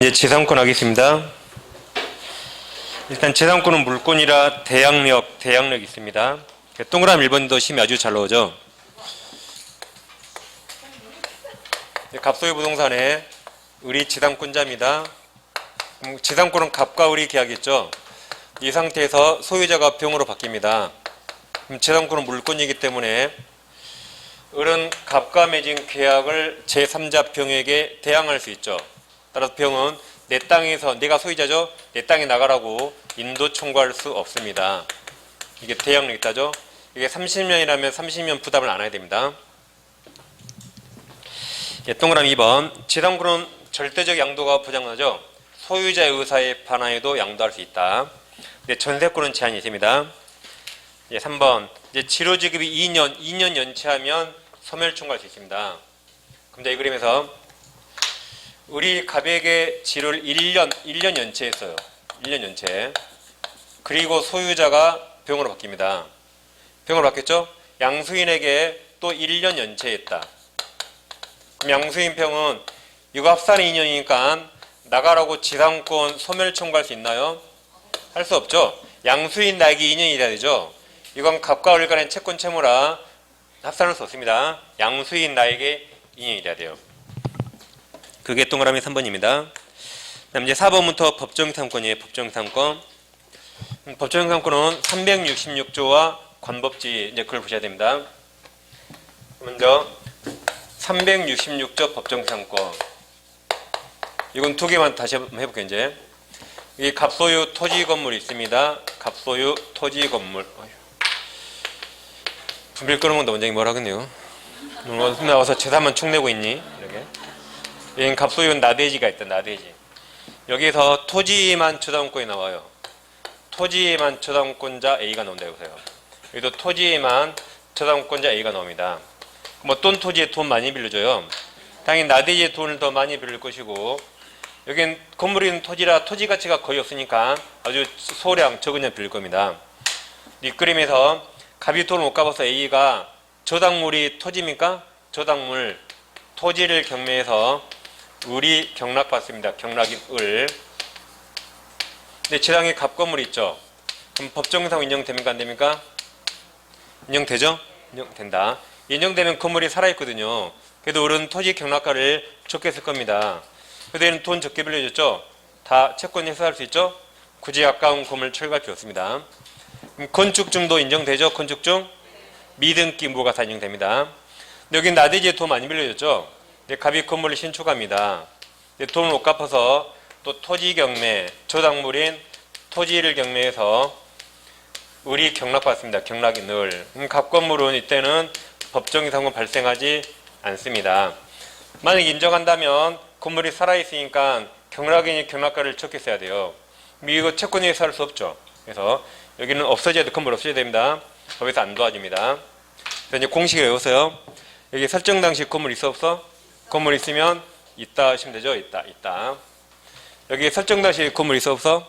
이제 재산권 하겠습니다. 일단 재산권은 물권이라 대항력 있습니다. 동그라미 1번도 심이 아주 잘 나오죠. 갑소유 부동산의 을이 재산권자입니다. 재산권은 갑과 을이 계약했죠. 이 상태에서 소유자가 병으로 바뀝니다. 재산권은 물권이기 때문에 을은 갑과 맺은 계약을 제3자 병에게 대항할 수 있죠. 따라서 병은 내 땅에서, 내가 소유자죠? 내 땅에 나가라고 인도 청구할 수 없습니다. 이게 대항력이 따죠? 이게 30년이라면 30년 부담을 안 해야 됩니다. 동그라미 2번. 재산권은 절대적 양도가 보장하죠? 소유자의 의사에 반하여도 양도할 수 있다. 근데 전세권은 제한이 있습니다. 3번. 이제 치료지급이 2년 연체하면 소멸 청구할 수 있습니다. 그럼 이 그림에서 을이 갑에게 지를 1년 연체했어요. 1년 연체. 그리고 소유자가 병으로 바뀝니다. 병으로 바뀌었죠? 양수인에게 또 1년 연체했다. 그럼 양수인 병은 이거 합산이 2년이니까 나가라고 재산권 소멸 청구할 수 있나요? 할 수 없죠. 양수인 나에게 2년이 돼야 되죠. 이건 갑과 을 간의 채권 채무라 합산할 수 없습니다. 양수인 나에게 2년이 돼야 돼요. 그게 동그라미 3번입니다. 그다음 이제 4번부터 법정상권이에요. 법정상권. 법정상권은 366조와 관법지 이제 그걸 보셔야 됩니다. 먼저 366조 법정상권. 이건 두 개만 다시 한번 해볼게요. 이제 이 갑소유 토지 건물이 있습니다. 갑소유 토지 건물. 분별 끊으면 원장님 뭐라 하겠네요. 나와서 재산만 축 내고 있니? 이렇게. 여긴 갑소유는 나대지가 있다. 나대지. 여기서 토지만 저당권이 나와요. 토지만 저당권자 A가 나온다 보세요. 여기도 토지만 저당권자 A가 나옵니다. 그럼 어떤 토지에 돈 많이 빌려줘요? 당연히 나대지에 돈을 더 많이 빌릴 것이고, 여긴 건물이 있는 토지라 토지 가치가 거의 없으니까 아주 소량 적은 양 빌릴 겁니다. 이 그림에서 갑이 돈을 못 갚아서 A가 저당물이 토지입니까? 저당물 토지를 경매해서 을이 경락받습니다. 경락인 을. 근데 제 땅에 갑 건물이 있죠. 그럼 법정상 인정됩니까? 안 됩니까? 인정되죠? 인정된다. 인정되면 건물이 살아있거든요. 그래도 을은 토지 경락가를 적게 쓸 겁니다. 그래도 얘는 돈 적게 빌려줬죠? 다 채권 해소할 수 있죠? 굳이 아까운 건물 철거할 필요 없습니다. 그럼 건축증도 인정되죠? 건축증? 미등기 무가 다 인정됩니다. 근데 여기 나대지에 돈 많이 빌려줬죠? 갑이 건물을 신축합니다. 돈을 못 갚아서 또 토지 경매, 저당물인 토지를 경매해서 을이 경락받습니다. 경락인 을. 갑 건물은 이때는 법정이상은 발생하지 않습니다. 만약 인정한다면 건물이 살아있으니까 경락인이 경락가를 적게 써야 돼요. 이거 채권이 살 수 없죠. 그래서 여기는 없어져야 돼. 건물 없어져야 됩니다. 법에서 안 도와줍니다. 그래서 이제 공식을 외우세요. 여기 설정 당시 건물 있어 없어? 건물 있으면 있다 하시면 되죠. 있다. 여기 설정 당시 건물 있어 없어?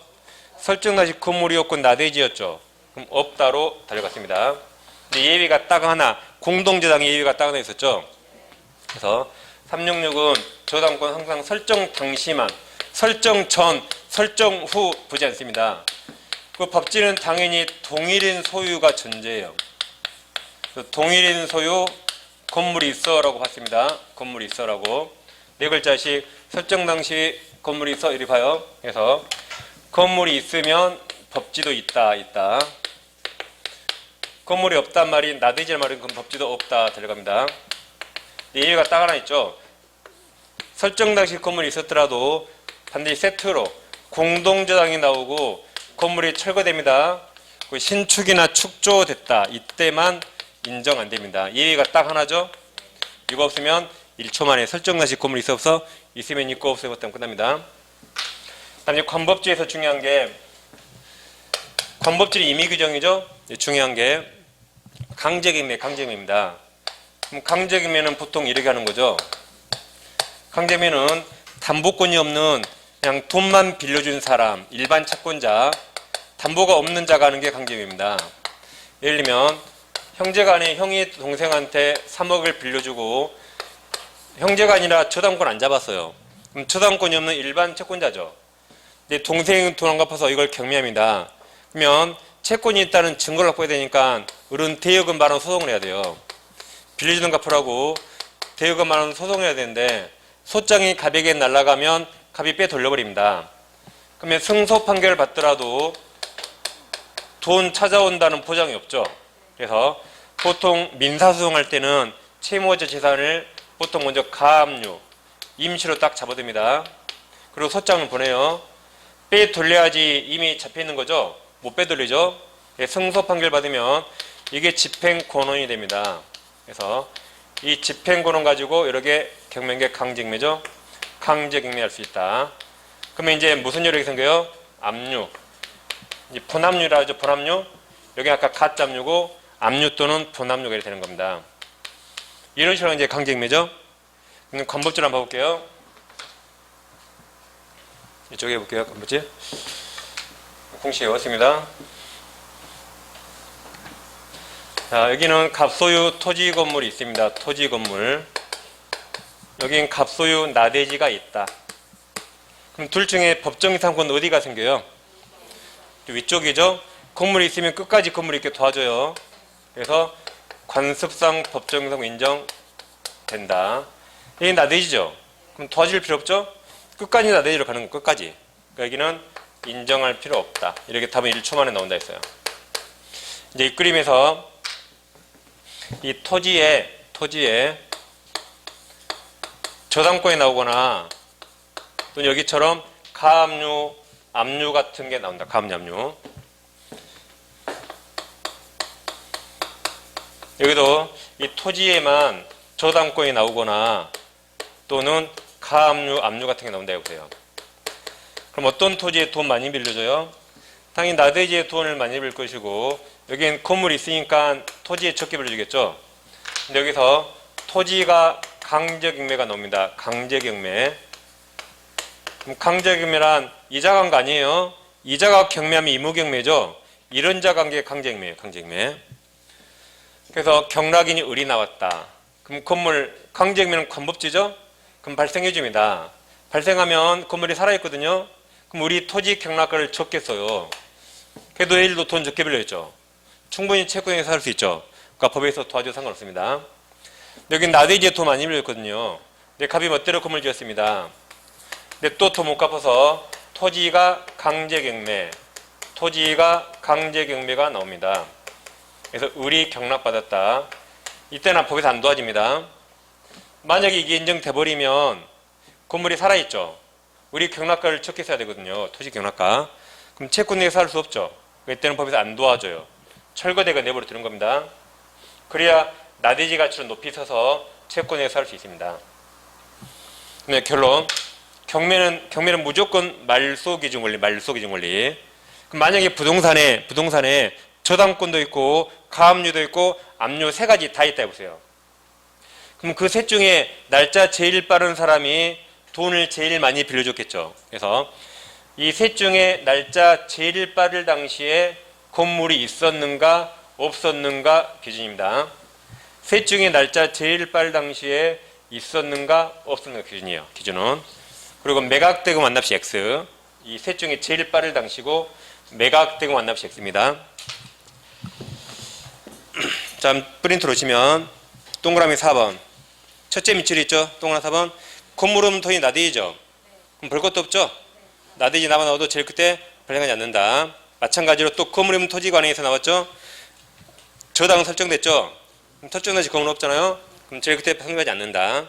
설정 당시 건물이 없고 나대지였죠. 그럼 없다로 달려갔습니다. 근데 예외가 딱 하나, 공동저당의 예외가 딱 하나 있었죠. 그래서 366은 저당권 항상 설정 당시만, 설정 전, 설정 후 보지 않습니다. 그 법지는 당연히 동일인 소유가 전제예요. 동일인 소유, 건물이 있어라고 봤습니다. 건물이 있어라고. 네 글자씩 설정 당시 건물이 있어 이리 봐요. 그래서 건물이 있으면 법지도 있다. 건물이 없단 말이 나대지란 말은 그럼 법지도 없다 들어갑니다. 예외가 딱 하나 있죠. 설정 당시 건물이 있었더라도 반드시 세트로 공동저당이 나오고 건물이 철거됩니다. 신축이나 축조됐다. 이때만 인정 안 됩니다. 예외가 딱 하나죠. 이거 없으면 1초 만에 설정 당시 건물이 있어 없어? 있으면 있고 없으면 없다면 끝납니다. 다음에 관법지에서 중요한 게 관법지는 임의 규정이죠. 중요한 게 강제경매입니다. 그럼 강제경매는 보통 이렇게 하는 거죠. 강제경매는 담보권이 없는 그냥 돈만 빌려준 사람, 일반 채권자, 담보가 없는 자가 하는 게 강제경매입니다. 예를 들면 형제가 아닌 형이 동생한테 3억을 빌려주고 형제가 아니라 저당권 안 잡았어요. 그럼 저당권이 없는 일반 채권자죠. 근데 동생 돈 안 갚아서 이걸 경매합니다. 그러면 채권이 있다는 증거를 확보해야 되니까 어른 대여금 만원 소송을 해야 돼요. 빌려주는 갚으라고 대여금 만원 소송을 해야 되는데 소장이 갑에게 날아가면 갑이 빼 돌려버립니다. 그러면 승소 판결을 받더라도 돈 찾아온다는 보장이 없죠. 그래서 보통 민사소송할 때는 채무자 재산을 보통 먼저 가압류, 임시로 딱 잡아둡니다. 그리고 소장을 보내요. 빼 돌려야지 이미 잡혀있는 거죠. 못 빼돌리죠. 승소 판결 받으면 이게 집행권원이 됩니다. 그래서 이 집행권원 가지고 이렇게 경매인 강제경매죠. 강제경매할 수 있다. 그러면 이제 무슨 요력이 생겨요? 압류. 이제 분압류라 하죠. 분압류. 여기 아까 가짜압류고 압류 또는 분압류가 이렇게 되는 겁니다. 이런 식으로 이제 강제경매죠. 그럼 관법질 한번 봐볼게요. 이쪽에 볼게요. 관법질. 공식 외웠습니다. 자, 여기는 갑소유 토지 건물이 있습니다. 토지 건물. 여긴 갑소유 나대지가 있다. 그럼 둘 중에 법정이상권 어디가 생겨요? 위쪽이죠. 건물이 있으면 끝까지 건물이 있게 도와줘요. 그래서 관습상 법정이상권 인정된다. 여기 나대지죠. 그럼 도와줄 필요 없죠? 끝까지 나대지로 가는 거 끝까지. 그러니까 여기는 인정할 필요 없다. 이렇게 답은 1초 만에 나온다 했어요. 이제 이 그림에서 이 토지에 저당권이 나오거나 또는 여기처럼 가압류, 압류 같은 게 나온다. 가압류, 압류. 여기도 이 토지에만 저당권이 나오거나 또는 가압류, 압류 같은 게 나온다 해보세요. 그럼 어떤 토지에 돈 많이 빌려줘요? 당연히 나대지에 돈을 많이 빌릴 것이고 여기는 건물이 있으니까 토지에 적게 빌려주겠죠. 근데 여기서 토지가 강제경매가 나옵니다. 강제경매. 그럼 강제경매란 이자가 한 거 아니에요. 이자가 경매하면 의무경매죠. 이런자 관계 강제경매예요. 강제경매. 그래서 경락인이 을이 나왔다. 그럼 건물 강제경매는 관법지죠. 그럼 발생해 줍니다. 발생하면 건물이 살아있거든요. 그럼 우리 토지 경락가를 적게 써요. 그래도 내일도 돈 적게 빌려있죠. 충분히 채권에 살 수 있죠. 그러니까 법에서 도와줘도 상관없습니다. 여기 나대지에 돈 많이 빌렸거든요. 근데 갑이 멋대로 건물 지었습니다. 근데 또 돈 못 갚아서 토지가 강제경매가 나옵니다. 그래서 을이 경락받았다. 이때는 법에서 안 도와집니다. 만약에 이게 인정돼버리면 건물이 살아있죠. 을이 경락가를 적게 써야 되거든요. 토지 경락가. 그럼 채권 내에 살 수 없죠. 이때는 법에서 안 도와줘요. 철거대가 내버려 두는 겁니다. 그래야 나대지 가치를 높이 서서 채권에 살 수 있습니다. 네, 결론. 경매는 무조건 말소기준 권리. 그럼 만약에 부동산에 저당권도 있고 가압류도 있고 압류 세 가지 다 있다 해보세요. 그럼 그 셋 중에 날짜 제일 빠른 사람이 돈을 제일 많이 빌려줬겠죠. 그래서 이 셋 중에 날짜 제일 빠를 당시에 건물이 있었는가 없었는가 기준입니다. 셋 중에 날짜 제일 빠를 당시에 있었는가 없었는가 기준이에요. 기준은. 그리고 매각대금 완납시 X. 이 셋 중에 제일 빠를 당시고 매각대금 완납시 X입니다. 자, 프린트로 오시면 동그라미 4번. 첫째 밑줄이 있죠. 동그라미 4번. 건물 없는 토지 나대지죠. 그럼 볼 것도 없죠. 나대지 남아 나와도 제일 끝에 발생하지 않는다. 마찬가지로 또 건물 없는 토지 관행에서 나왔죠. 저당은 설정됐죠. 그럼 설정된 건물 없잖아요. 그럼 제일 끝에 발생하지 않는다.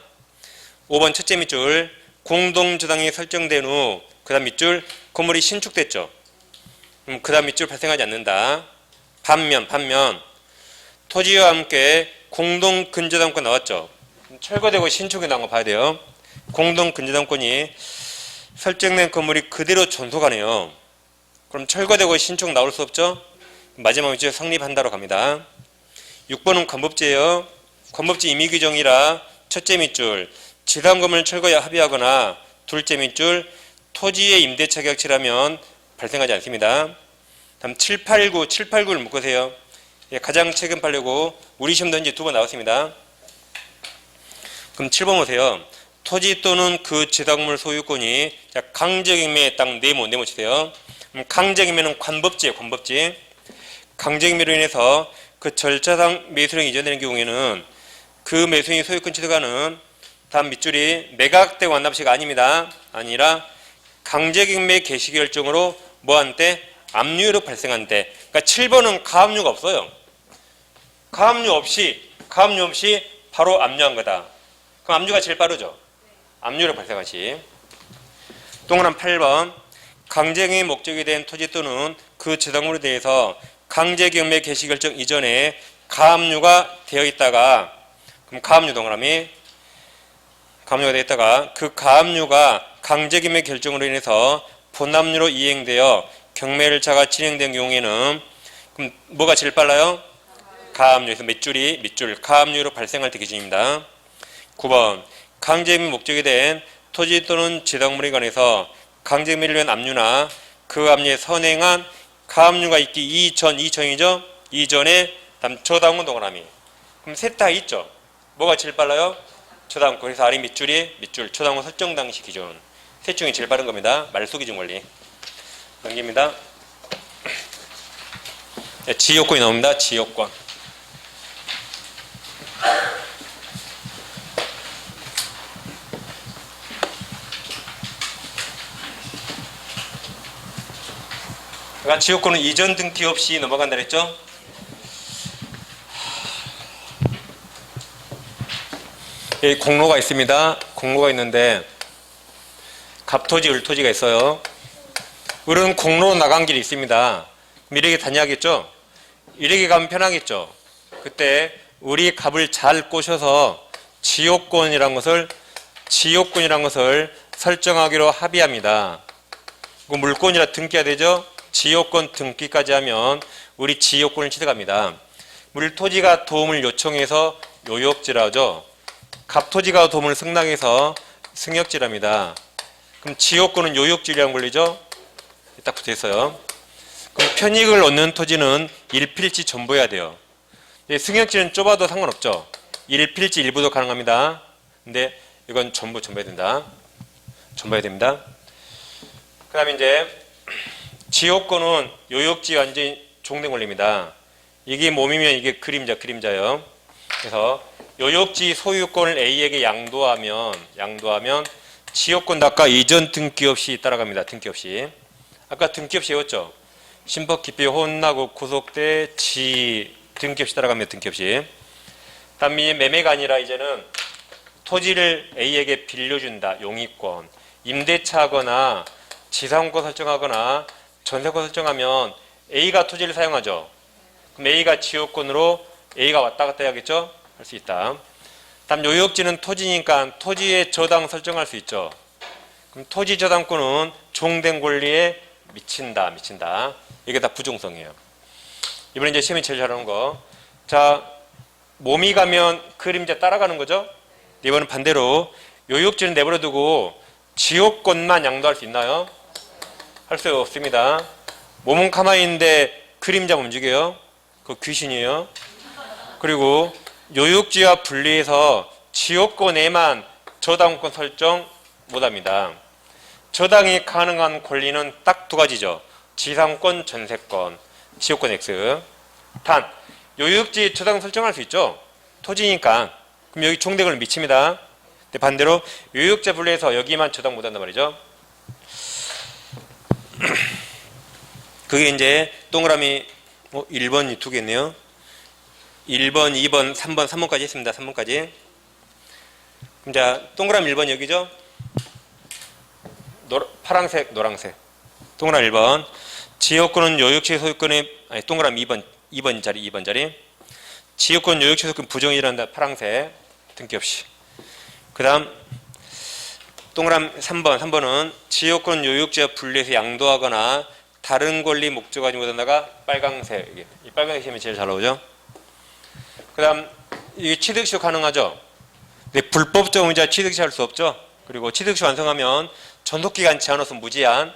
5번 첫째 밑줄. 공동저당이 설정된 후 그 다음 밑줄 건물이 신축됐죠. 그럼 그 다음 밑줄 발생하지 않는다. 반면 토지와 함께 공동근저당권 나왔죠. 철거되고 신축이 나온 거 봐야 돼요. 공동근저당권이 설정된 건물이 그대로 존속하네요. 그럼 철거되고 신축 나올 수 없죠. 마지막 밑줄 성립한다로 갑니다. 6번은 관법지예요. 관법지 임의규정이라 첫째 밑줄 지상건물 철거에 합의하거나 둘째 밑줄 토지의 임대차 계약치라면 발생하지 않습니다. 다음 789를 묶으세요. 가장 최근 판례고 우리 시험도 이제 2번 나왔습니다. 그럼 7번 보세요. 토지 또는 그 지상물 소유권이 자, 강제경매에 딱 네모 치세요. 강제경매는 관법지예요. 관법지. 강제경매로 인해서 그 절차상 매수령이 이전되는 경우에는 그 매수인이 소유권 취득하는 다음 밑줄이 매각되고 완납시가 아닙니다. 아니라 강제경매 개시 결정으로 뭐한 때? 압류로 발생한 때. 그러니까 7번은 가압류가 없어요. 가압류 없이 바로 압류한 거다. 그럼 압류가 제일 빠르죠. 압류로 발생하시. 동그란 8번 강제경매 목적이 된 토지 또는 그 지상물에 대해서 강제경매 개시 결정 이전에 가압류가 되어 있다가 그럼 가압류 동그라미 가압류가 되어 있다가 그 가압류가 강제경매 결정으로 인해서 본압류로 이행되어 경매절차가 진행된 경우에는 그럼 뭐가 제일 빨라요? 가압류에서 밑줄 가압류로 발생할 때 기준입니다. 9번 강제경매 목적이 된 토지 또는 지상물에 관해서 강제경매를 위한 압류나 그 압류에 선행한 가압류가 있기 이전이죠. 이전에 다음 저당권 동그라미. 그럼 셋 다 있죠. 뭐가 제일 빨라요? 저당권. 그래서 아래 밑줄 저당권 설정 당시 기준. 셋 중에 제일 빠른 겁니다. 말소 기준 원리. 넘깁니다. 지역권이 나옵니다. 지역권. 그러니까 지역권은 이전 등기 없이 넘어간다 그랬죠? 여기 공로가 있습니다. 공로가 있는데 갑토지, 을토지가 있어요. 을은 공로로 나간 길이 있습니다. 이렇게 다녀야겠죠? 이렇게 가면 편하겠죠? 그때 우리 갑을 잘 꼬셔서 지역권이란 것을 설정하기로 합의합니다. 물권이라 등기가 되죠? 지역권 등기까지 하면 우리 지역권을 취득합니다. 물토지가 도움을 요청해서 요역지라죠. 갑토지가 도움을 승낙해서 승역지랍니다. 그럼 지역권은 요역지라는 권리죠? 딱 붙어 있어요. 그럼 편익을 얻는 토지는 일필지 전부해야 돼요. 승역지는 좁아도 상관없죠. 일필지 일부도 가능합니다. 근데 이건 전부 해야 된다. 전부해야 됩니다. 그 다음에 이제 지역권은 요역지 완전히 종된 권리입니다. 이게 몸이면 이게 그림자예요. 그래서 요역지 소유권을 A에게 양도하면 지역권 아까 이전 등기 없이 따라갑니다. 등기 없이. 아까 등기 없이 외웠죠? 심법 기피 혼나고 구속돼 지 등기 없이 따라갑니다. 등기 없이. 다음에 매매가 아니라 이제는 토지를 A에게 빌려준다. 용의권. 임대차하거나 지상권 설정하거나 전세권 설정하면 A가 토지를 사용하죠. 그럼 A가 지역권으로 A가 왔다 갔다 해야겠죠? 할 수 있다. 다음 요역지는 토지니까 토지의 저당 설정할 수 있죠. 그럼 토지 저당권은 종된 권리에 미친다. 이게 다 부종성이에요. 이번에 이제 시험이 제일 잘하는 거. 자, 몸이 가면 그림자 따라가는 거죠. 이번엔 반대로 요역지는 내버려두고 지역권만 양도할 수 있나요? 할 수 없습니다. 몸은 가만히 있는데 그림자 움직여요. 그거 귀신이에요. 그리고 요역지와 분리해서 지역권에만 저당권 설정 못합니다. 저당이 가능한 권리는 딱 두 가지죠. 지상권, 전세권, 지역권 X. 단, 요역지 저당 설정할 수 있죠. 토지니까. 그럼 여기 종대권을 미칩니다. 근데 반대로 요역지 분리해서 여기만 저당 못한단 말이죠. 그게 이제 동그라미 1번이 두 개 있네요. 1번, 2번, 3번까지 했습니다. 3번까지. 자, 동그라미 1번 여기죠? 파란색, 노란색. 동그라미 1번. 지역권은 요역지 소유권의, 아니, 동그라미 2번 자리. 지역권 요역지 소유권 부정이란다. 파란색. 등기 없이. 그 다음, 동그라미 3번은 지역권 요역지와 분리해서 양도하거나 다른 권리 목적하지 못한다가 빨강색. 이 빨강색 시험이 제일 잘 나오죠? 그 다음, 이게 취득시 가능하죠? 근데 불법적 의무자 취득시 할 수 없죠? 그리고 취득시 완성하면 전속기간 제한 없음 무제한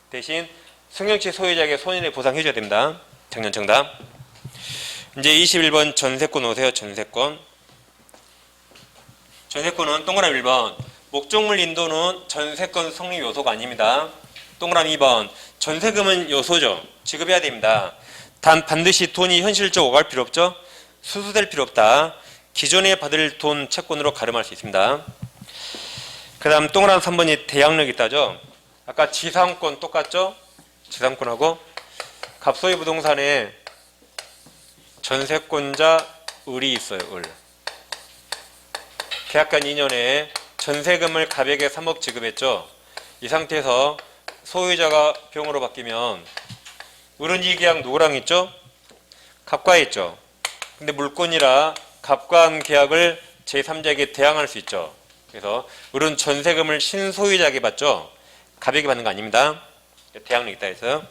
대신 승용치 소유자에게 손해를 보상해줘야 됩니다. 작년 정답. 이제 21번 전세권 오세요. 전세권은 동그라미 1번. 목적물 인도는 전세권 성립 요소가 아닙니다. 동그라미 2번. 전세금은 요소죠. 지급해야 됩니다. 단 반드시 돈이 현실적으로 오갈 필요 없죠. 수수될 필요 없다. 기존에 받을 돈 채권으로 가름할 수 있습니다. 그 다음 동그라미 3번이 대항력이 있다죠. 아까 지상권 똑같죠? 지상권하고 갑소유 부동산에 전세권자 을이 있어요. 을. 계약간 2년에 전세금을 갑에게 3억 지급했죠. 이 상태에서 소유자가 병으로 바뀌면 을은 이 계약 누구랑 있죠? 갑과 있죠. 근데 물권이라 갑과 한 계약을 제3자에게 대항할 수 있죠. 그래서 을은 전세금을 신소유자에게 받죠. 갑에게 받는 거 아닙니다. 대항력이 있다 해서.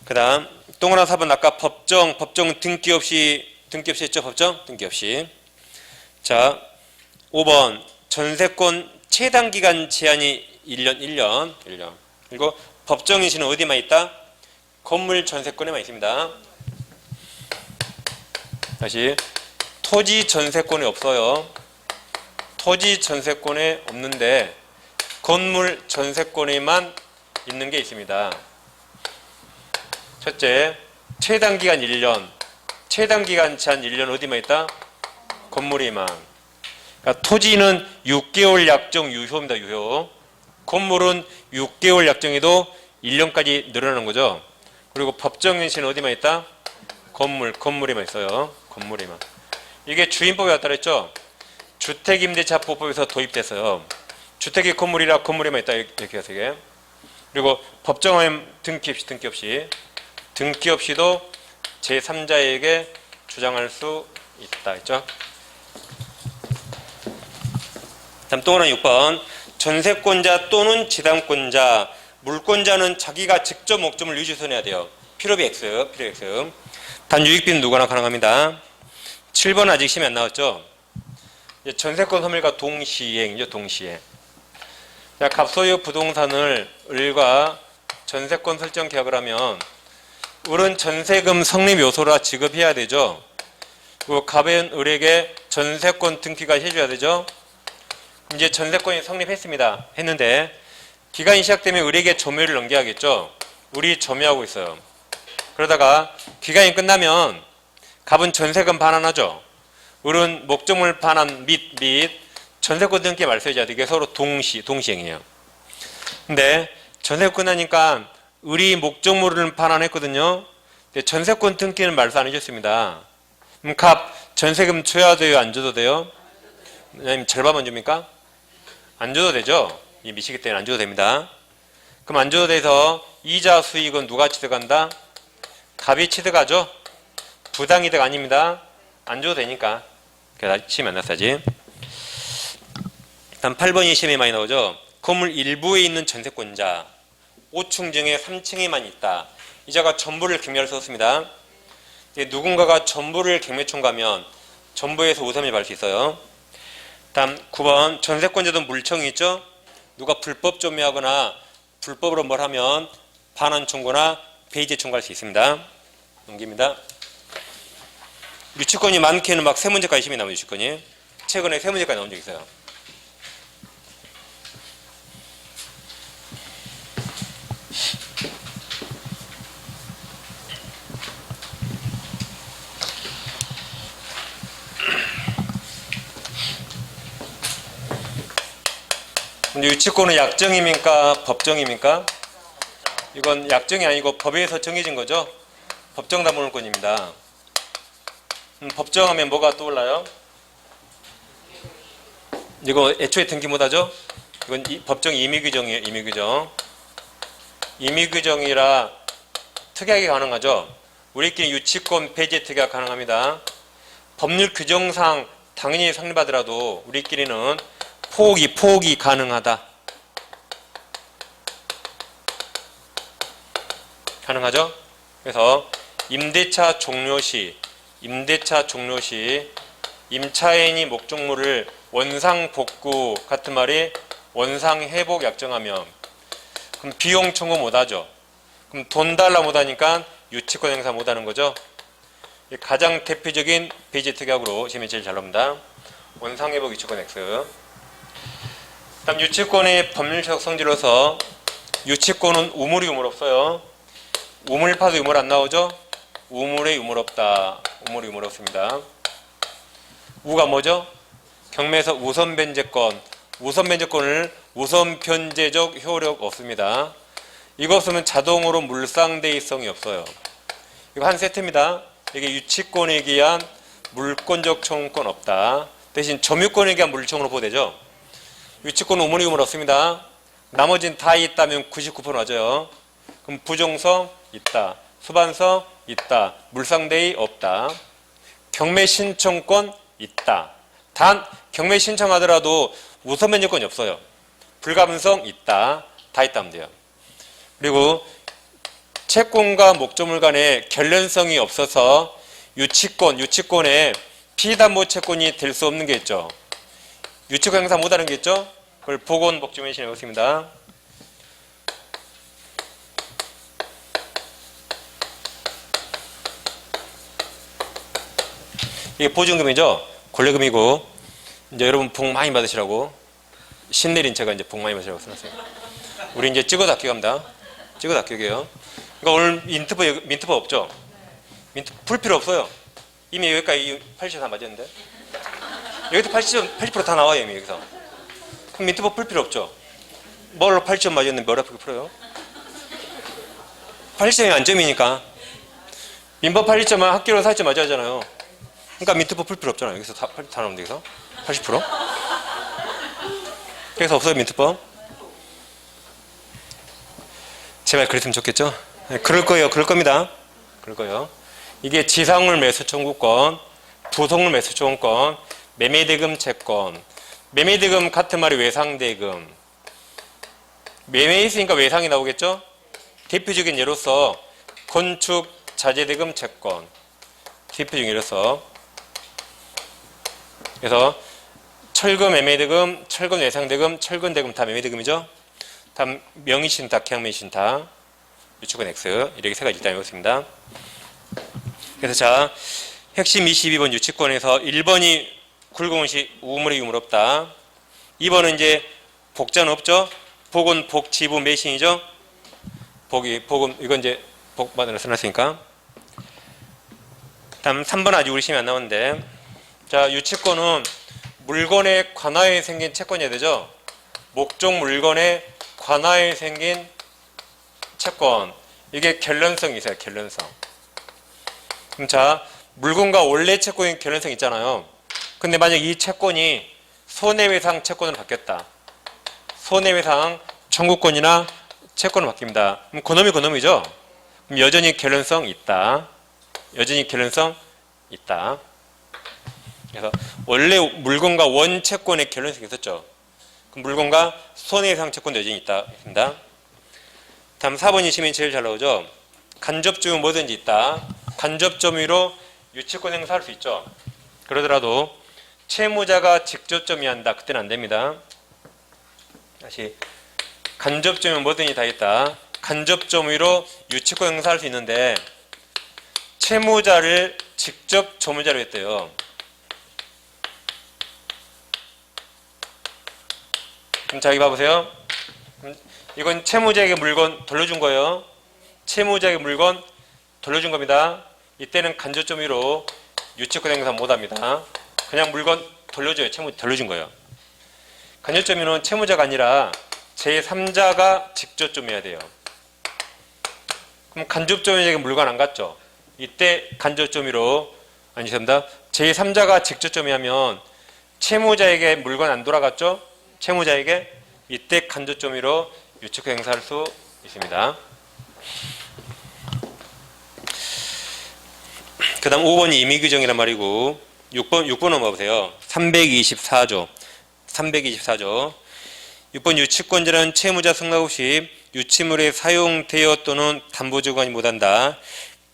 그 다음 동그라미 4번 아까 법정 등기 없이 했죠. 법정 등기 없이. 자 5번 전세권 최단기간 제한이 1년. 그리고 법정인신은 어디만 있다? 건물 전세권에만 있습니다. 다시 토지 전세권이 없어요. 토지 전세권에 없는데 건물 전세권에만 있는 게 있습니다. 첫째, 최단기간 1년. 최단기간 제한 1년 어디만 있다? 건물에만. 그러니까 토지는 6개월 약정 유효입니다. 유효. 건물은 6개월 약정에도 1년까지 늘어나는 거죠. 그리고 법정인신은 어디만 있다? 건물에만 있어요. 건물에만. 이게 주임법에 왔다 그랬죠? 주택임대차보호법에서 도입됐어요. 주택이 건물이라 건물에만 있다 이렇게 해서 이게. 그리고 법정은 등기 없이도 제3자에게 주장할 수 있다 했죠. 다음 동그라미 6번 전세권자 또는 지상권자 물권자는 자기가 직접 목적물 유지선해야 돼요. 필요비 X. 단 유익비는 누구나 가능합니다. 7번 아직 시험이 안 나왔죠. 전세권 소멸과 동시행이죠. 동시행. 자, 갑소유 부동산을 을과 전세권 설정 계약을 하면 을은 전세금 성립 요소라 지급해야 되죠. 그리고 갑은 을에게 전세권 등기가 해줘야 되죠. 이제 전세권이 성립했습니다. 했는데 기간이 시작되면 을에게 점유를 넘겨야겠죠. 을이 점유하고 있어요. 그러다가 기간이 끝나면 갑은 전세금 반환하죠. 을은 목적물 반환 및 전세권 등기 말소해줘야 돼. 이게 서로 동시행이에요. 근데 전세권 끝나니까 을이 목적물을 반환했거든요. 근데 전세권 등기는 말소 안 해줬습니다. 그럼 갑 전세금 줘야 돼요? 안 줘도 돼요? 아니면 절반만 줍니까? 안 줘도 되죠? 이 미시기 때문에 안 줘도 됩니다. 그럼 안 줘도 돼서 이자 수익은 누가 취득한다? 갑이 취득하죠? 부당이득 아닙니다. 안 줘도 되니까. 그래서 시험에 안 났어야지. 다음 8번이 시험에 많이 나오죠. 건물 일부에 있는 전세권자 5층 중에 3층에만 있다. 이자가 전부를 경매를 썼습니다. 누군가가 전부를 경매 청구하면 전부에서 우선을 받을 수 있어요. 다음 9번 전세권자도 물청이 있죠. 누가 불법 점유하거나 불법으로 뭘 하면 반환 청구나 배이제 청구할 수 있습니다. 넘깁니다. 유치권이 많게는 막 3문제까지 시험이 나오는 유치권이. 최근에 3문제까지 나온 적 있어요. 유치권은 약정입니까? 법정입니까? 이건 약정이 아니고 법에서 정해진 거죠. 법정담보물권입니다. 법정하면 뭐가 떠올라요? 이거 애초에 등기 못하죠? 이건 법정 임의규정이에요. 임의규정. 임의규정이라 특약이 가능하죠. 우리끼리 유치권 폐지 특약 가능합니다. 법률 규정상 당연히 성립하더라도 우리끼리는 포기 가능하다. 가능하죠? 그래서 임대차 종료 시 임차인이 목적물을 원상 복구 같은 말이 원상 회복 약정하면 그럼 비용 청구 못하죠. 그럼 돈 달라 못하니까 유치권 행사 못하는 거죠. 가장 대표적인 배제 특약으로 지금 제일 잘 나옵니다. 원상 회복 유치권 X. 다음 유치권의 법률적 성질로서 유치권은 우물이 우물 없어요. 우물파도 유물 안 나오죠? 우물에 유물 없다. 우물이 유물 없습니다. 우가 뭐죠? 경매에서 우선 변제권. 우선 변제권을 우선 변제적 효력 없습니다. 이거 없으면 자동으로 물상대의성이 없어요. 이거 한 세트입니다. 이게 유치권에 기한 물권적 청구권 없다. 대신 점유권에 기한 물청으로 보되죠. 유치권은 우물이 유물 없습니다. 나머지는 다 있다면 99% 맞아요. 그럼 부종성 있다. 수반성 있다. 물상대의 없다. 경매 신청권 있다. 단 경매 신청하더라도 우선 변제권이 없어요. 불가분성 있다. 다 있다면 돼요. 그리고 채권과 목조물 간의 결련성이 없어서 유치권에 피담보 채권이 될 수 없는 게 있죠. 유치권 행사 못하는 게 있죠. 그걸 보건 목조매신이라고 했습니다. 이게 보증금이죠. 권리금이고 이제 여러분 복 많이 받으시라고 신내린 제가 이제 복 많이 받으시라고 써놨어요. 우리 이제 찍어도 합격합니다. 찍어도 합격이에요. 그러니까 오늘 민트법 없죠? 민트 풀 필요 없어요. 이미 여기까지 80% 다 맞았는데 여기도 80% 다 나와요. 이미 여기서. 그럼 민트법 풀 필요 없죠? 뭘로 80점 맞았는데 뭘 아프게 풀어요? 80점이 만점이니까 민법 80점은 학교로 40점 맞아야 하잖아요. 그러니까 민트법 풀 필요 없잖아요. 여기서 다 나오는데 여기서 80%? 그래서 없어요 민트법. 제발 그랬으면 좋겠죠? 네, 그럴 거예요. 그럴 겁니다. 그럴 거예요. 이게 지상물 매수 청구권, 부속물 매수 청구권, 매매대금 채권. 매매대금 같은 말이 외상대금. 매매에 있으니까 외상이 나오겠죠? 대표적인 예로서 건축 자재대금 채권. 대표적인 예로서 그래서 철거 매매대금, 철거 외상대금, 철근대금 다 매매대금이죠? 다음 명의신탁, 계약매매신탁, 유치권 X 이렇게 세 가지 일단 외웠습니다. 그래서 자 핵심 22번 유치권에서 1번이 굴공시 우물의 유물 없다. 2번은 이제 복자는 없죠. 복은 복지부 매신이죠. 복은 이건 이제 복받으러 써놨으니까. 다음 3번 아직 우리 시험이 안 나오는데 자 유치권은 물건에 관하에 생긴 채권이어야 되죠. 목적 물건에 관하에 생긴 채권. 이게 결련성이 있어요. 결련성. 그럼 자 물건과 원래 채권의 결련성 있잖아요. 근데 만약 이 채권이 손해배상 채권으로 바뀌었다. 손해배상 청구권이나 채권으로 바뀝니다. 그럼 그놈이 그놈이죠. 그럼 여전히 결련성 있다. 여전히 결련성 있다. 그래서 원래 물건과 원 채권의 결련성이 있었죠. 그럼 물건과 손해배상 채권도 여전히 있다. 있습니다. 다음 4번이 시면이 제일 잘 나오죠. 간접점유 뭐든지 있다. 간접점유로 유치권 행사할 수 있죠. 그러더라도 채무자가 직접 점유한다. 그때는 안 됩니다. 다시 간접점유 뭐든지 다 있다. 간접점유로 유치권 행사할 수 있는데 채무자를 직접 점유자로 했대요. 그럼 자 여기 봐보세요. 이건 채무자에게 물건 돌려준 거예요. 채무자에게 물건 돌려준 겁니다. 이때는 간접점유로 유치권 행사 못합니다. 그냥 물건 돌려줘요. 채무 돌려준 거예요. 간접점유는 채무자가 아니라 제3자가 직접 점유해야 돼요. 그럼 간접점유자에게 물건 안 갔죠. 이때 간접점유로 아니 죄송합니다. 제3자가 직접 점유하면 채무자에게 물건 안 돌아갔죠. 채무자에게 이때 간접점유로 유치권 행사할 수 있습니다. 그 다음 5번이 임의규정이란 말이고 6번 넘어보세요. 324조 6번 유치권자는 채무자 승낙 없이 유치물에 사용되어 또는 담보주관이 못한다.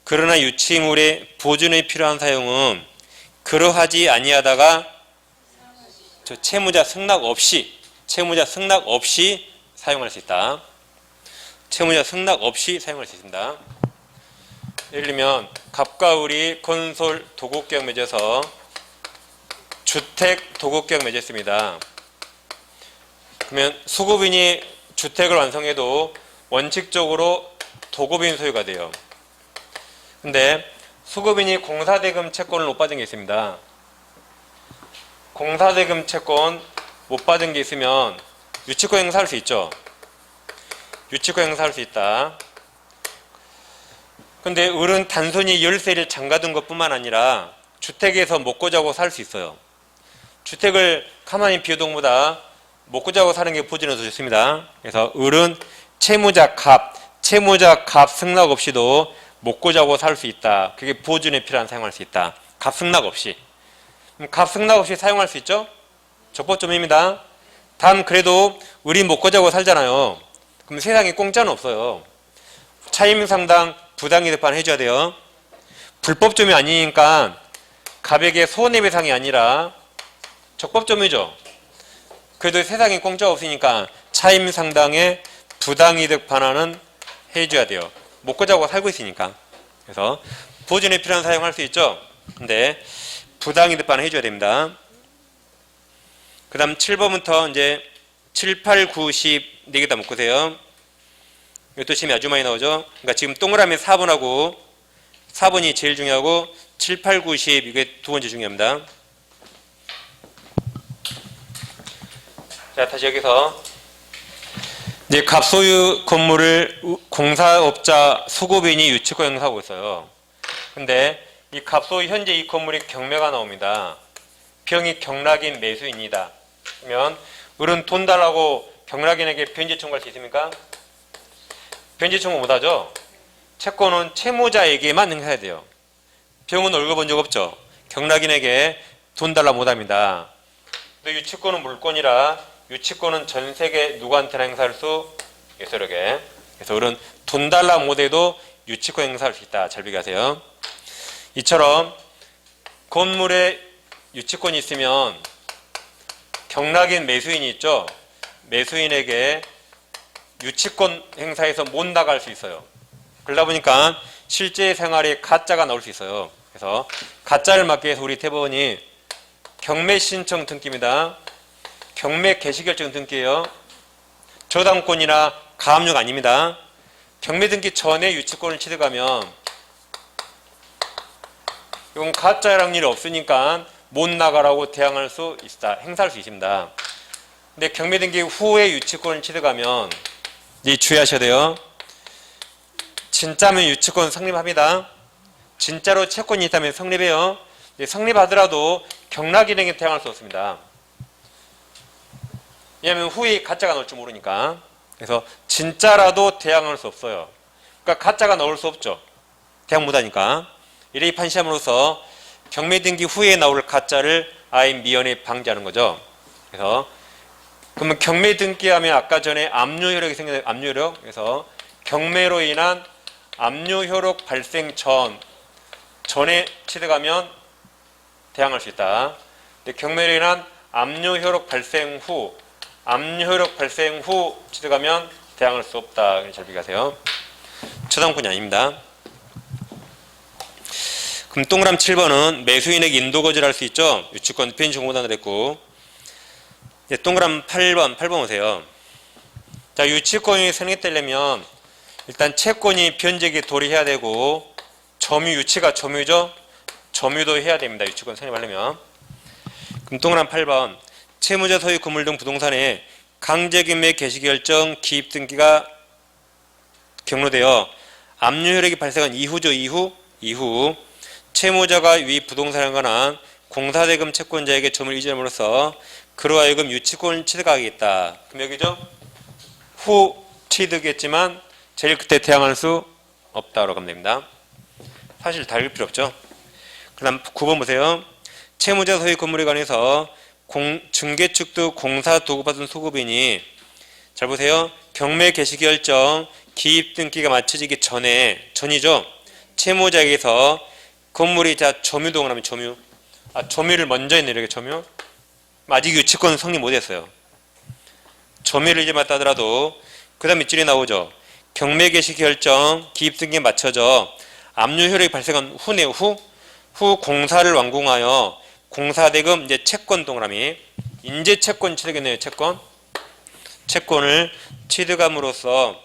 그러나 유치물의 보존에 필요한 사용은 그러하지 아니하다가 채무자 승낙 없이 사용할 수 있다. 채무자 승낙 없이 사용할 수 있습니다. 예를 들면 갑과 을이 건설 도급계약 맺어서 주택 도급계약 맺었습니다. 그러면 수급인이 주택을 완성해도 원칙적으로 도급인 소유가 돼요. 근데 수급인이 공사대금 채권을 못 받은 게 있습니다. 공사대금 채권 못 받은 게 있으면 유치권 행사할 수 있죠. 유치권 행사할 수 있다. 근데 을은 단순히 열쇠를 잠가둔 것뿐만 아니라 주택에서 먹고 자고 살 수 있어요. 주택을 가만히 비워둔 것보다 먹고 자고 사는 게 보존에 더 좋습니다. 그래서 을은 채무자 갑 승낙 없이도 먹고 자고 살 수 있다. 그게 보존에 필요한 사용할 수 있다. 갑 승낙 없이. 갑 승낙 없이 사용할 수 있죠? 적법점입니다. 단 그래도 을이 먹고 자고 살잖아요. 그럼 세상에 공짜는 없어요. 차임상당 부당이득반 해줘야 돼요. 불법점이 아니니까 갑에게 손해배상이 아니라 적법점이죠. 그래도 세상에 공짜 없으니까 차임상당의 부당이득 반환은 해줘야 돼요. 먹고 자고 살고 있으니까. 그래서 보존에 필요한 사용할 수 있죠. 근데 부당이득 반환 해줘야 됩니다. 그 다음 7번부터 이제 7, 8, 9, 10 4개 다 묶으세요. 이것도 시험이 아주 많이 나오죠. 그러니까 지금 동그라미 4번하고 4번이 제일 중요하고 7, 8, 9, 10 이게 두 번째 중요합니다. 자, 다시 여기서 이제 갑소유 건물을 공사업자 수급인이 유치권 행사하고 있어요. 근데 이 갑소유 현재 이 건물이 경매가 나옵니다. 병이 경락인 매수인이다. 그러면 을은 돈 달라고 경락인에게 변제 청구할 수 있습니까? 변제 청구 못하죠. 채권은 채무자에게만 행사해야 돼요. 병은 읽어본 적 없죠. 경락인에게 돈 달라 못합니다. 근데 유치권은 물권이라 유치권은 전 세계 누구한테나 행사할 수 있어요. 이렇게. 그래서 을은 돈 달라 못해도 유치권 행사할 수 있다. 잘 비교하세요. 이처럼 건물에 유치권이 있으면 경락인 매수인이 있죠. 매수인에게 유치권 행사에서 못 나갈 수 있어요. 그러다 보니까 실제 생활에 가짜가 나올 수 있어요. 그래서 가짜를 막기 위해서 우리 대법원이 경매 신청 등기입니다. 경매 개시결정 등기예요. 저당권이나 가압류가 아닙니다. 경매 등기 전에 유치권을 취득하면 이건 가짜일 확률이 없으니까 못 나가라고 대항할 수 있다. 행사할 수 있습니다. 근데 경매 등기 후에 유치권을 취득하면 이 주의하셔야 돼요. 진짜면 유치권 성립합니다. 진짜로 채권이 있다면 성립해요. 성립하더라도 경락인에게 대항할 수 없습니다. 왜냐하면 후에 가짜가 나올 줄 모르니까. 그래서 진짜라도 대항할 수 없어요. 그러니까 가짜가 나올 수 없죠. 대항 못하니까. 이래 판시함으로써 경매 등기 후에 나올 가짜를 아예 미연에 방지하는 거죠. 그래서 그러면 경매 등기하면 아까 전에 압류 효력이 생겨요. 압류 효력. 그래서 경매로 인한 압류 효력 발생 전에 취득하면 대항할 수 있다. 근데 경매로 인한 압류 효력 발생 후 취득하면 대항할 수 없다. 잘 비교하세요. 저당권이 아닙니다. 그럼 동그라미 7번은 매수인에게 인도 거절할 수 있죠. 유치권 편의 정보단을 했고. 동그라미 8번 보세요. 자, 유치권이 성립되려면 일단 채권이 변제기 도리해야 되고 점유 유치가 점유죠. 점유도 해야 됩니다. 유치권 성립하려면. 그럼 동그라미 8번 채무자 소유 건물 등 부동산에 강제경매 개시결정 기입 등기가 경로되어 압류 효력이 발생한 이후죠. 이후 채무자가 위 부동산에 관한 공사대금 채권자에게 점을 이전함으로써 그로 하여금 유치권을 취득하겠다. 그럼 여기죠? 후 취득했지만 제일 그때 대항할 수 없다고 하면 됩니다. 사실 다 읽을 필요 없죠. 그 다음 9번 보세요. 채무자 소유 건물에 관해서 중개측도 공사 도급받은 소급인이 잘 보세요. 경매 개시결정 기입 등기가 마쳐지기 전이죠. 채무자에게서 건물이 자 점유동을 하면 점유를 먼저 했네. 이렇게 점유. 아직 유치권 성립 못했어요. 점유를 이제 맞다 하더라도 그 다음 밑줄이 나오죠. 경매 개시 결정 기입 등기에 맞춰져 압류 효력이 발생한 후네요. 후 공사를 완공하여 공사대금 이제 채권 동그라미 인재 채권 취득했네요. 채권. 채권을 취득함으로써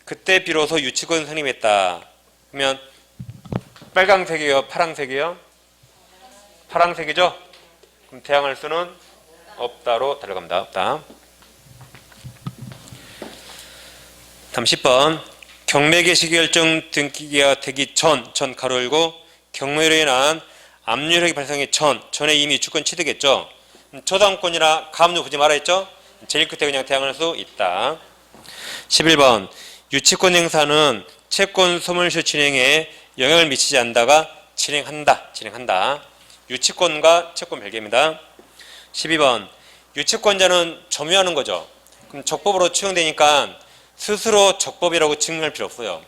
그때 비로소 유치권 성립했다. 그러면 빨강색이에요? 파랑색이에요? 파랑색이죠? 그럼 대항할 수는 없다로 들어갑니다. 없다. 다음 10번. 경매 개시 결정 등기가 되기 전 가로 열고 경매로 인한 압류력이 발생하기 전에 이미 유치권 취득했죠. 저당권이나 가압류 보지 말아 했죠. 제일 끝에 그냥 대항할 수 있다. 11번. 유치권 행사는 채권 소멸시효 진행에 영향을 미치지 않다가 진행한다. 유치권과 채권 별개입니다. 12번. 유치권자는 점유하는 거죠. 그럼 적법으로 추정되니까 스스로 적법이라고 증명할 필요 없어요.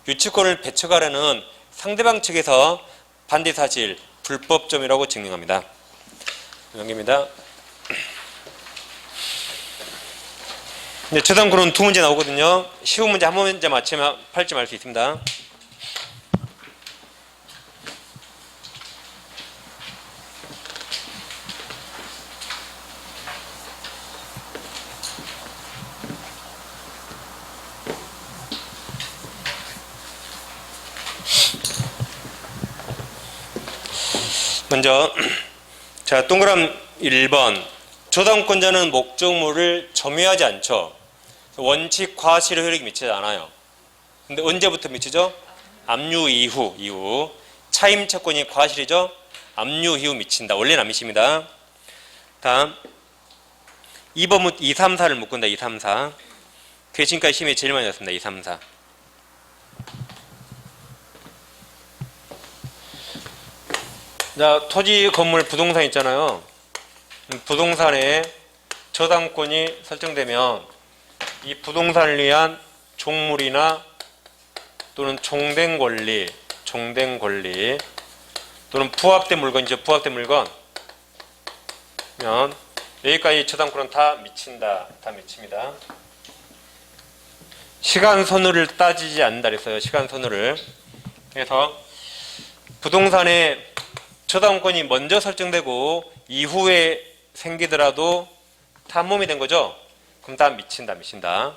유치권을 배척하려는 상대방 측에서 반대사실, 불법점이라고 증명합니다. 넘깁니다. 저당권은 두 문제 나오거든요. 쉬운 문제 한 문제 맞히면 8점 알 수 있습니다. 먼저 자, 동그란 1번. 저당권자는 목적물을 점유하지 않죠. 원칙 과실의 효력이 미치지 않아요. 근데 언제부터 미치죠? 압류 이후. 차임 채권이 과실이죠? 압류 이후 미친다. 원래는 안 미칩니다. 다음 2번 2, 3, 4를 묶은다. 2, 3, 4. 그게 지금까지 시험에 제일 많이 났습니다. 2, 3, 4. 자, 토지, 건물, 부동산 있잖아요. 부동산에 저당권이 설정되면 이 부동산을 위한 종물이나 또는 종된 권리 또는 부합된 물건이죠. 부합된 물건 면 여기까지 저당권은 다 미칩니다. 시간 선호를 따지지 않는다 그랬어요. 시간 선호를. 그래서 부동산에 저당권이 먼저 설정되고 이후에 생기더라도 다 몸이 된 거죠. 그럼 다 미친다.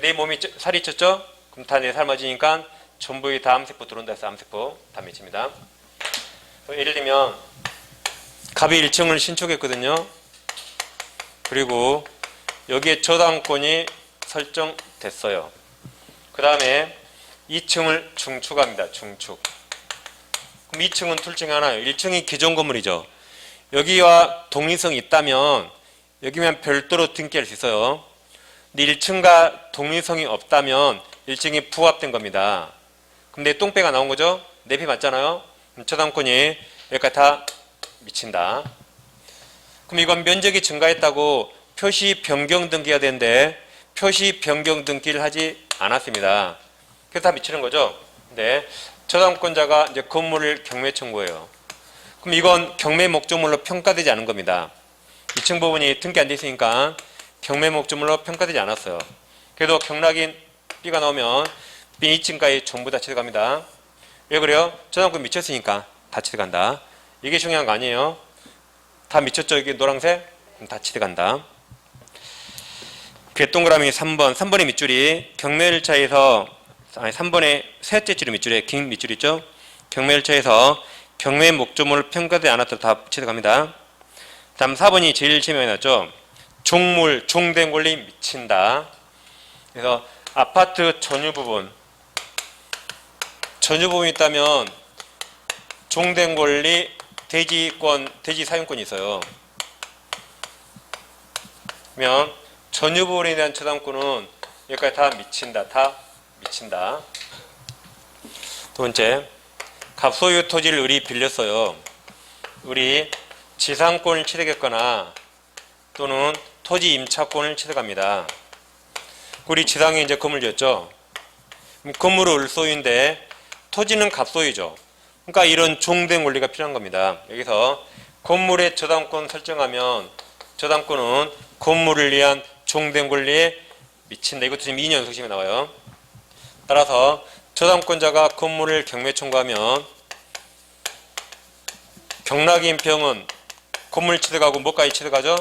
내 몸이 살이 쪘죠? 그럼 다 내 삶아지니까 전부의 다 암세포 들어온다 해서 암세포 다 미칩니다. 예를 들면 갑이 1층을 신축했거든요. 그리고 여기에 저당권이 설정됐어요. 그 다음에 2층을 중축합니다. 중축. 그럼 2층은 둘 중에 하나예요. 1층이 기존 건물이죠. 여기와 동일성이 있다면 여기면 별도로 등기할 수 있어요. 근데 1층과 동일성이 없다면 1층이 부합된 겁니다. 그럼 내 똥배가 나온 거죠? 내피 맞잖아요. 그럼 저당권이 여기까지 다 미친다. 그럼 이건 면적이 증가했다고 표시 변경 등기가 되는데 표시 변경 등기를 하지 않았습니다. 그래서 다 미치는 거죠. 근데 저당권자가 이제 건물을 경매 청구해요. 그럼 이건 경매 목적물로 평가되지 않은 겁니다. 2층 부분이 등기 안 돼 있으니까 경매 목적물로 평가되지 않았어요. 그래도 경락인 B가 나오면 B 2층까지 전부 다 취득합니다. 왜 그래요? 저당권 미쳤으니까 다 취득한다. 이게 중요한 거 아니에요. 다 미쳤죠? 이게 노란색? 그럼 다 취득한다. 그게 동그라미 3번의 밑줄이 경매 1차에서 3번의 셋째 줄이 밑줄에 긴 밑줄 있죠? 경매 1차에서 경매 목적물을 평가되지 않았다 다 취득합니다. 다음 4번이 제일 심하게 났죠? 종물, 종된 권리 미친다. 그래서 아파트 전유 부분이 있다면 종된 권리, 대지권, 대지 사용권이 있어요. 그러면 전유 부분에 대한 저당권은 여기까지 다 미친다. 두 번째, 갑소유 토지를 을이 빌렸어요. 을이 지상권을 취득했거나 또는 토지 임차권을 취득합니다. 우리 지상에 이제 건물 지었죠. 건물은 을소유인데 토지는 갑소유죠. 그러니까 이런 종된 권리가 필요한 겁니다. 여기서 건물의 저당권 설정하면 저당권은 건물을 위한 종된 권리에 미친다. 이것도 지금 2년 연속심에 나와요. 따라서 저당권자가 건물을 경매 청구하면 경락인평은 건물 취득하고 뭐까지 취득하죠?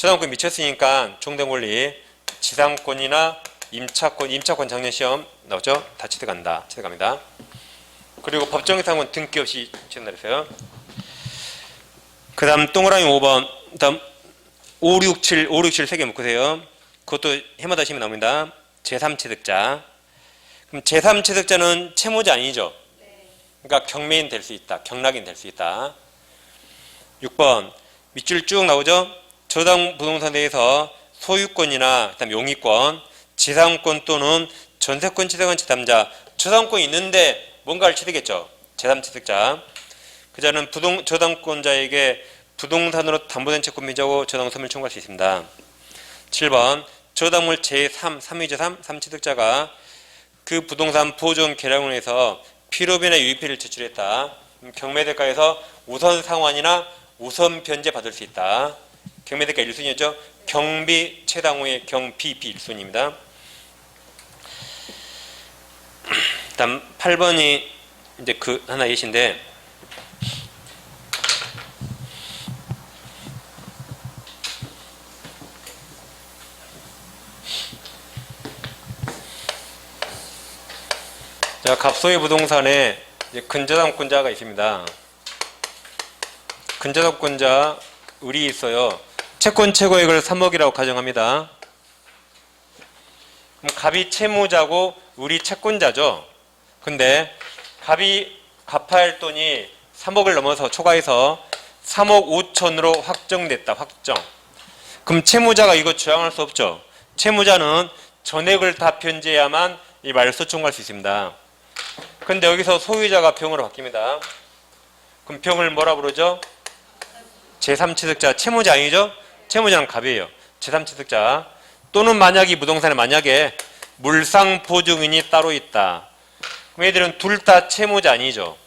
저당권 미쳤으니까 종대 권리 지상권이나 임차권 작년 시험 나오죠? 다 취득한다. 취득합니다. 그리고 법정상권 등기 없이 취득했어요. 그 다음 동그라미 5번. 다음 5, 6, 7 3개 묶으세요. 그것도 해마다 시험이 나옵니다. 제3취득자. 그럼 제3취득자는 채무자 아니죠? 그러니까 경매인 될 수 있다. 경락인 될 수 있다. 6번 밑줄 쭉 나오죠? 저당 부동산에 대해서 소유권이나 그다음 용의권, 지상권 또는 전세권 취득한 제3자. 저당권이 있는데 뭔가를 취득했죠. 제3취득자. 그자는 저당권자에게 부동산으로 담보된 채권 변제하고 저당 소멸 청구할 수 있습니다. 7번 저당물 제3, 3위제3, 3취득자가 그 부동산 보존 계량을 해서 필요비나 유의비를 제출했다. 경매대가에서 우선 상환이나 우선 변제 받을 수 있다. 경매대가 1순위였죠. 경비 최당 후의 경비비 1순위입니다. 다음 8번이 이제 그 하나 예시인데 자, 갑소의 부동산에 이제 근저당권자가 있습니다. 근저당권자 을이 있어요. 채권 최고액을 3억이라고 가정합니다. 그럼 갑이 채무자고 을이 채권자죠. 근데 갑이 갚아야 할 돈이 3억을 넘어서 초과해서 3억 5천으로 확정됐다. 확정. 그럼 채무자가 이거 주장할 수 없죠. 채무자는 전액을 다 변제해야만 이 말소 청구할 수 있습니다. 근데 여기서 소유자가 병으로 바뀝니다. 그럼 병을 뭐라 부르죠? 제3취득자. 채무자 아니죠? 채무자는 갑이에요. 제3취득자. 또는 만약 이 부동산에 만약에 물상보증인이 따로 있다. 그럼 얘들은 둘 다 채무자 아니죠?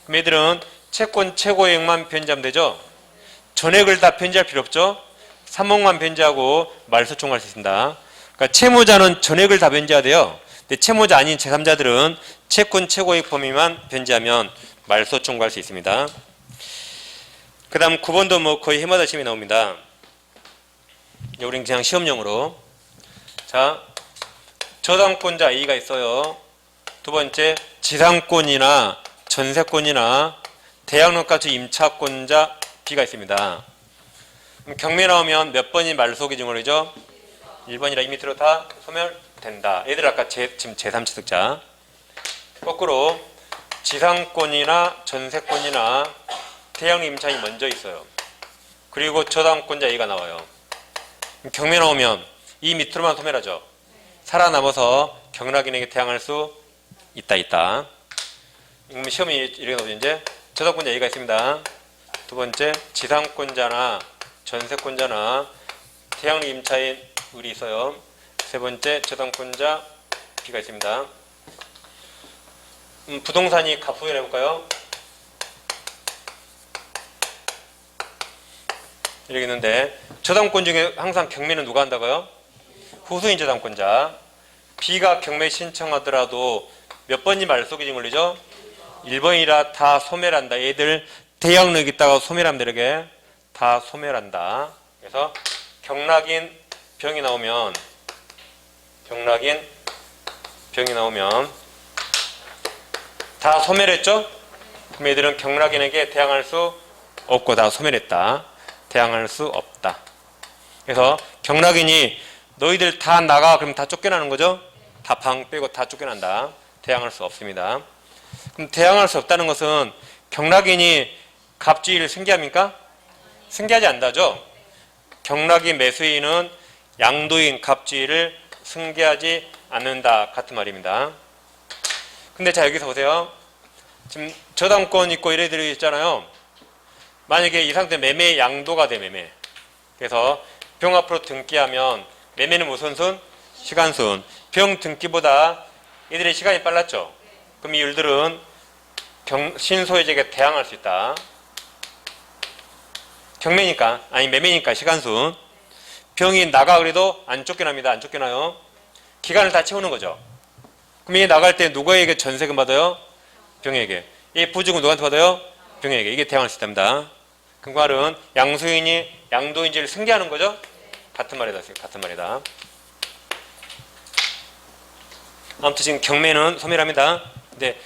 그럼 얘들은 채권 최고액만 변제하면 되죠? 전액을 다 변제할 필요 없죠? 3억만 변제하고 말소 청구할 수 있습니다. 그러니까 채무자는 전액을 다 변제해야 돼요. 근데 채무자 아닌 제3자들은 채권 최고액 범위만 변제하면 말소 청구할 수 있습니다. 그 다음 9번도 뭐 거의 해마다 시험이 나옵니다. 우린 그냥 시험용으로. 자, 저당권자 A가 있어요. 두 번째, 지상권이나 전세권이나 대학로까지 임차권자 B가 있습니다. 그럼 경매 나오면 몇 번이 말소 기준으로죠? 1번이라 이 밑으로 다 소멸된다. 얘들 아까 지금 제3취득자. 거꾸로 지상권이나 전세권이나 대학로 임차인이 먼저 있어요. 그리고 저당권자 A가 나와요. 경매 나오면 이 밑으로만 소멸하죠. 살아남아서 경락인에게 대항할 수 있다. 시험이 이렇게 나오죠. 이제 저당권자 A가 있습니다. 두 번째, 지상권자나 전세권자나 대학로 임차인 을이 있어요. 세 번째, 저당권자 B가 있습니다. 부동산이 갑소유 해볼까요? 이렇게 있는데 저당권 중에 항상 경매는 누가 한다고요? 후수인 저당권자. B가 경매 신청하더라도 몇 번이 말소 기준 걸리죠? 1번이라 다 소멸한다. 얘들 대학로 있다가 소멸하면 되게 다 소멸한다. 그래서 경락인 병이 나오면 다 소멸했죠? 그럼 얘들은 경락인에게 대항할 수 없고 다 소멸했다. 대항할 수 없다. 그래서 경락인이 너희들 다 나가 그럼 다 쫓겨나는 거죠? 다 방 빼고 다 쫓겨난다. 대항할 수 없습니다. 그럼 대항할 수 없다는 것은 경락인이 갑주의를 승계합니까? 승계하지 않다죠? 경락인 매수인은 양도인 갑주의를 승계하지 않는다. 같은 말입니다. 근데 자 여기서 보세요. 지금 저당권 있고 이래들이 있잖아요. 만약에 이 상태 매매 양도가 돼. 매매. 그래서 병 앞으로 등기하면 매매는 무슨 순? 시간순. 병 등기보다 이들의 시간이 빨랐죠. 그럼 이 일들은 신소유자에게 대항할 수 있다. 경매니까 아니 매매니까 시간순. 병이 나가 그래도 안 쫓겨납니다. 안 쫓겨나요. 기간을 다 채우는 거죠. 그럼 이 나갈 때 누구에게 전세금 받아요? 병에게. 이 보증금 누구한테 받아요? 병에게. 이게 대항할 수 있답니다. 그 말은 양수인이 양도인지를 승계하는 거죠. 같은 말이다. 같은 말이다. 아무튼 지금 경매는 소멸합니다. 근데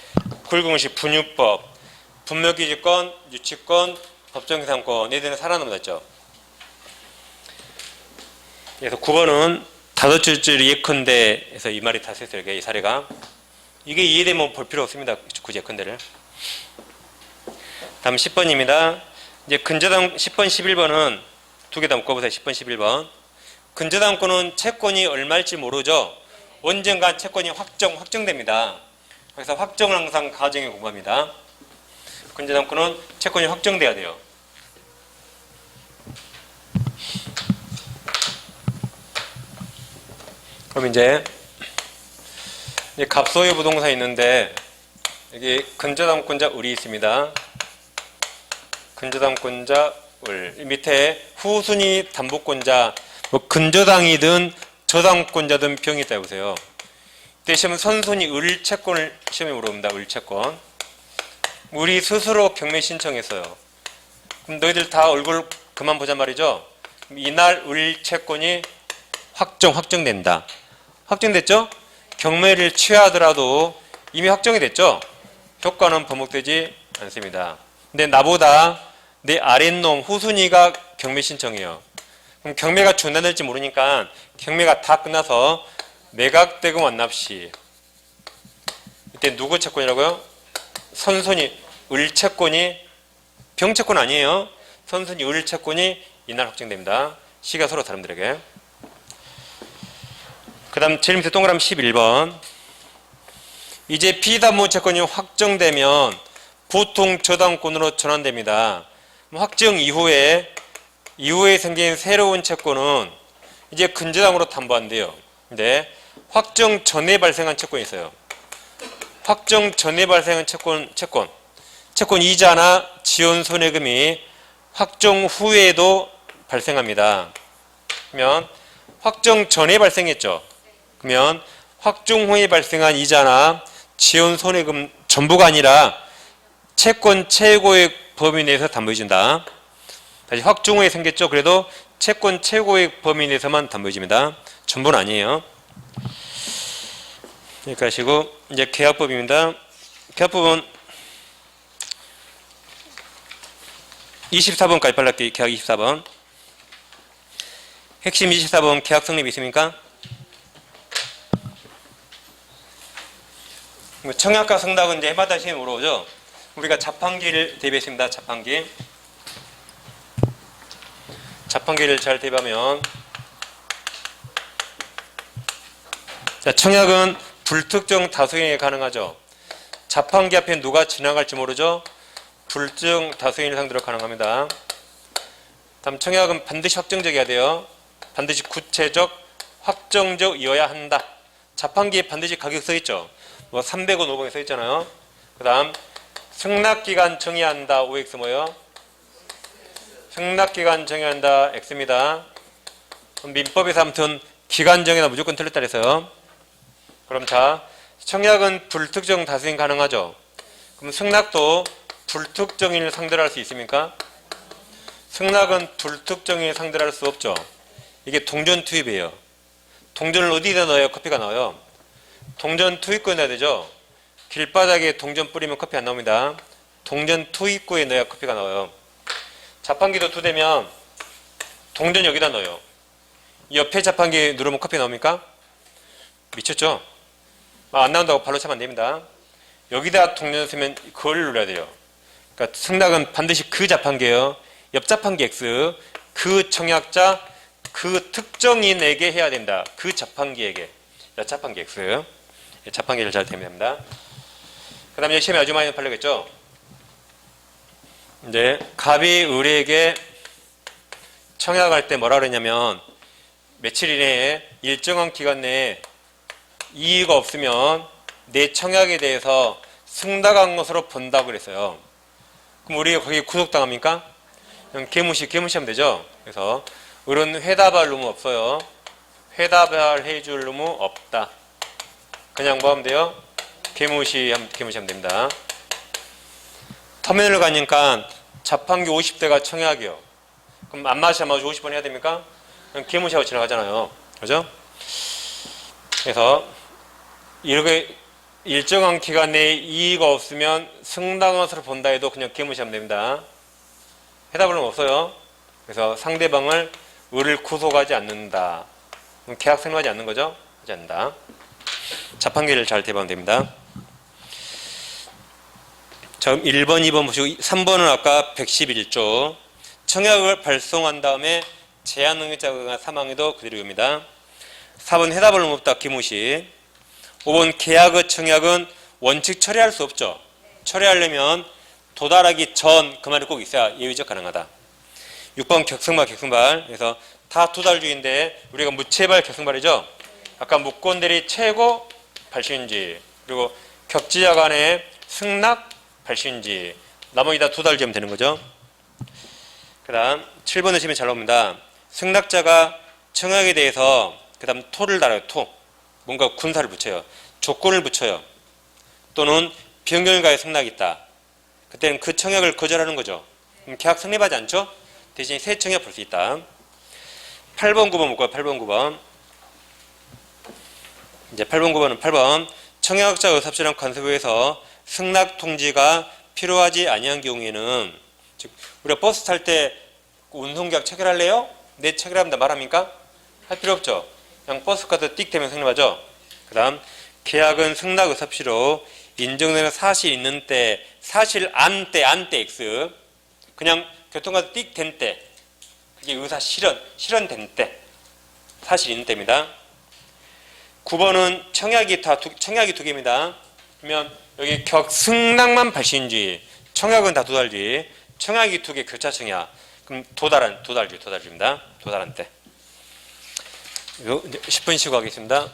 굴궁시 분유법, 분묘기지권, 유치권, 법정계산권 얘들은 살아남는다 했죠. 그래서 9번은 다섯 줄줄이 예컨대에서 이 말이 다 쓰였어요. 이 사례가. 이게 이해되면 볼 필요 없습니다. 굳이 예컨대를. 다음 10번입니다. 이제 근저당 10번, 11번은 두 개 다 묶어보세요. 10번, 11번. 근저당권은 채권이 얼마일지 모르죠. 언젠간 채권이 확정됩니다. 그래서 확정을 항상 가정에 공부합니다. 근저당권은 채권이 확정돼야 돼요. 그럼 이제 갑소유 부동산 있는데 여기 근저당권자 을이 있습니다. 근저당권자 을 밑에 후순위 담보권자 뭐 근저당이든 저당권자든 병이 있다 해보세요. 이때 시험은 선순위 을 채권을 시험에 물어봅니다. 을 채권. 우리 스스로 경매 신청했어요. 그럼 너희들 다 얼굴 그만 보자 말이죠. 이날 을 채권이 확정된다. 확정됐죠? 경매를 취하더라도 이미 확정이 됐죠? 효과는 번복되지 않습니다. 근데 나보다 내 아랫놈 후순위가 경매 신청해요. 그럼 경매가 중단될지 모르니까 경매가 다 끝나서 매각대금 완납시 이때 누구 채권이라고요? 선순위 을 채권이 병채권 아니에요. 선순위 을 채권이 이날 확정됩니다. 시가 서로 사람들에게. 그 다음 제일 밑에 동그라미 11번. 이제 피담보 채권이 확정되면 보통 저당권으로 전환됩니다. 확정 이후에 생긴 새로운 채권은 이제 근저당으로 담보한대요. 근데 확정 전에 발생한 채권이 있어요. 확정 전에 발생한 채권 이자나 지원 손해금이 확정 후에도 발생합니다. 그러면 확정 전에 발생했죠. 그러면 확정 후에 발생한 이자나 지원 손해금 전부가 아니라 채권 최고액 범위 내에서 담보해준다. 다시 확정 후에 생겼죠. 그래도 채권 최고액 범위 내에서만 담보해줍니다. 전부는 아니에요. 여기까지 하시고 이제 계약법입니다. 계약법은 24번까지 빨랐기 계약 24번. 핵심 24번 계약 성립 있습니까? 청약과 승낙은 이제 해마다 시험에 물어보죠. 우리가 자판기를 대비했습니다. 자판기를 잘 대비하면 자, 청약은 불특정 다수인이 가능하죠. 자판기 앞에 누가 지나갈지 모르죠. 불특정 다수인을 상대로 가능합니다. 다음 청약은 반드시 확정적이어야 돼요. 반드시 구체적, 확정적이어야 한다. 자판기에 반드시 가격 써있죠. 뭐 300원, 500원 써있잖아요. 그 다음 승낙기간 정해야 한다. OX 뭐예요? 승낙기간 정해야 한다. X입니다. 민법에서 아무튼 기간 정해나 무조건 틀렸다 그래서요. 그럼 자, 청약은 불특정 다수인 가능하죠. 그럼 승낙도 불특정인을 상대로 할 수 있습니까? 승낙은 불특정인을 상대로 할 수 없죠. 이게 동전 투입이에요. 동전을 어디다 넣어야 커피가 나와요? 동전 투입구에 넣어야 되죠. 길바닥에 동전 뿌리면 커피 안 나옵니다. 동전 투입구에 넣어야 커피가 나와요. 자판기도 2대면 동전 여기다 넣어요. 옆에 자판기 누르면 커피 나옵니까? 미쳤죠? 안 나온다고 발로 차면 안 됩니다. 여기다 동전 쓰면 그걸 눌러야 돼요. 그러니까 승낙은 반드시 그 자판기예요. 옆 자판기 X, 그 청약자, 그 특정인에게 해야 된다. 그 자판기에게. 옆 자판기 X. 자판기를 잘 대면 됩니다. 그 다음에 시험에 아주 많이 팔려겠죠? 이제 갑이 을에게 청약할 때 뭐라 그랬냐면 며칠 이내에 일정한 기간 내에 이의가 없으면 내 청약에 대해서 승낙한 것으로 본다고 그랬어요. 그럼 우리가 거기 구속당합니까? 그럼 개무시하면 되죠. 그래서 을은 회답할 놈은 없어요. 회답을 해줄 놈은 없다. 그냥 뭐 하면 돼요? 개무시하면 됩니다. 터미널 가니까 자판기 50대가 청약이요. 그럼 안 마셔 50번 해야 됩니까? 그냥 개무시하고 지나가잖아요. 그죠? 그래서 이렇게 일정한 기간 내에 이의가 없으면 승낙원서를 본다 해도 그냥 개무시하면 됩니다. 해답은 없어요. 그래서 상대방을 의를 구속하지 않는다. 계약 생각하지 않는 거죠? 하지 않는다. 자판기를 잘 대보면 됩니다. 자, 1번, 2번 보시고 3번은 아까 111조. 청약을 발송한 다음에 제한 능력자가 사망해도 그대로 입니다. 4번 해답을 없다. 기무시. 5번 계약의 청약은 원칙 처리할 수 없죠. 처리하려면 도달하기 전 그 말이 꼭 있어야 예외적 가능하다. 6번 격승발. 그래서 다 도달주의인데 우리가 무채발 격승발이죠. 아까 무권대리 최고 발신지 그리고 격지자 간의 승낙 발신지 나머지 다 도달주의면 되는 거죠. 그 다음 7번의 시험에 잘 나옵니다. 승낙자가 청약에 대해서 그 다음 토를 달아요. 토. 뭔가 군사를 붙여요. 조건을 붙여요. 또는 변경을 가해 승낙이 있다. 그때는 그 청약을 거절하는 거죠. 그럼 계약 성립하지 않죠? 대신 새 청약 볼 수 있다. 8번, 9번 볼까요? 8번, 9번. 이제 8번, 9번은 8번. 청약자 의사합치랑 관세부에서 승낙 통지가 필요하지 아니한 경우에는 즉 우리가 버스 탈 때 운송계약 체결할래요? 네, 체결합니다. 말합니까? 할 필요 없죠. 그냥 버스 카드 띡 되면 성립하죠. 그 다음 계약은 승낙 의사합치로 인정되는 사실 있는 때, 사실 안 때 X. 그냥 교통카드 띡 된 때. 그게 의사 실현된 때. 사실 있는 때입니다. 9번은 청약이 두 개입니다. 그러면 여기 격승낙만 발신주의, 청약은 다 도달주의, 청약이 두 개 교차 청약. 그럼 도달주의입니다. 도달한 때. 이거 10분 쉬고 하겠습니다.